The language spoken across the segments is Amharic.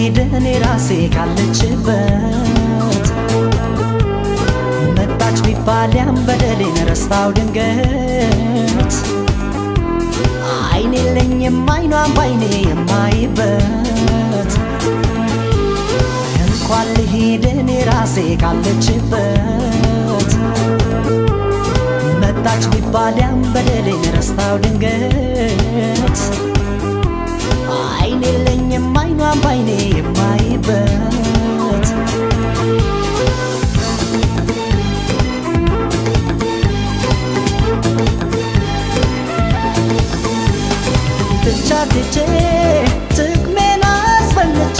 ልሂድ እኔ ራሴ ካለችበት መጣች ቢባል ያን በደሌን ረስታው ድንገት አይኔ የለኝም አይኗን ባይኔ የማይበት እንኳን ልሂድ እኔ ራሴ ካለችበት መጣች ቢባል ያን በደሌን ረስታው ድንገት አይኔ የለኝም አይኗን ባይኔ የማይበት ትቻትቼ ጥቅሜን አስፈልቼ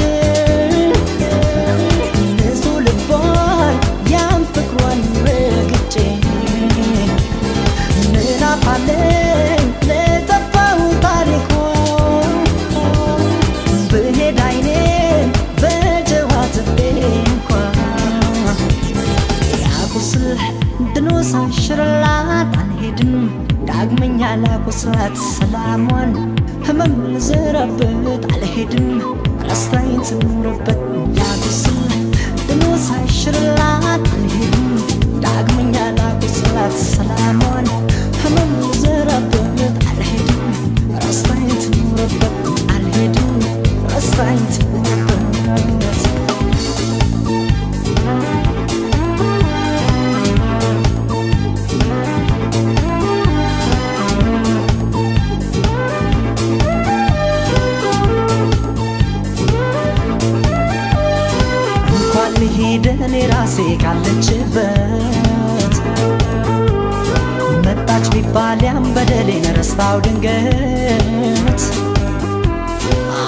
ንጹ ልቧን ያን ፍቅሯን ረግጬ ምን አፋለኝ ለጠፋው ታሪኳ ብሄድ አይኔን በጀዋትቤ እንኳ ያቁስል ድኖ ሳይሽርላት አልሄድም ዳግመኛ ላቁስላት ሰላሟን ህመም ልዘራበት አልሄድም ረስታኝ ትኑርበት ያቁስል ድኖ ሳይሽርላት አልሄድም ዳግመኛ ላቁስላት ሰላሟን ህመም ልዘራበት አልሄድም ረስታኝ ትኑርበት አልሄድም ረስታኝ ትኑርበት ልሂድ እኔ ራሴ ካለችበት መጣች ቢባል ያን በደሌን ረስታው ድንገት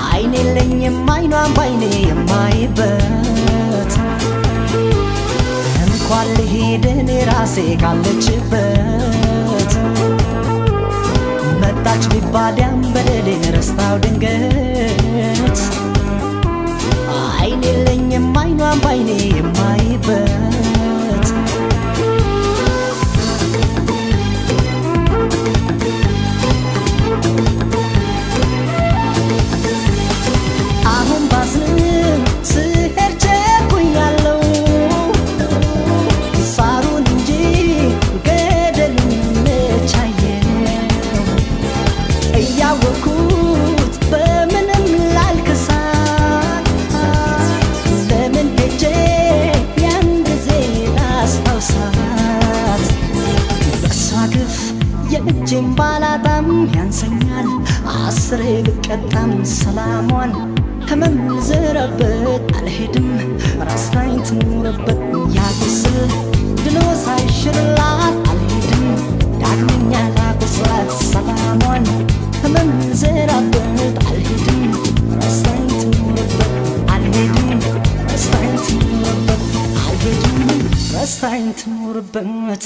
አይኔ የለኝም አይኗን ባይኔ የማይበት እንኳን ልሂድ እኔ ራሴ ካለችበት መጣች ቢባል ያን በደሌን ረስታው ድንገት አይኔ የለኝም አይኗን ባይኔ የማይበት አሁን ባዝንም ስሄድ ቸኩኛለሁ ሳሩን እንጂ ገደሉን መቻየው እያወኩት በምንም ላልክሳት ለምን ሄጄ ያን ጊዜ ላስታውሳት በሷ ግፍ የእጄን ባላጣም ያንሰኛል አስሬ ብቀጣም ሰላሟን ህመም ልዘራበት አልሄድም ረስታኝ ትኑርበት ያቁስል ድኖ ሳይሽርላት አልሄድም ዳግመኛ ላቁስላት ሰላሟን ህመም ልዘራበት አልሄድም ረስታኝ ትኑርበት አልሄድም ረስታኝ ትኑርበት አልሄድም ረስታኝ ትኑርበት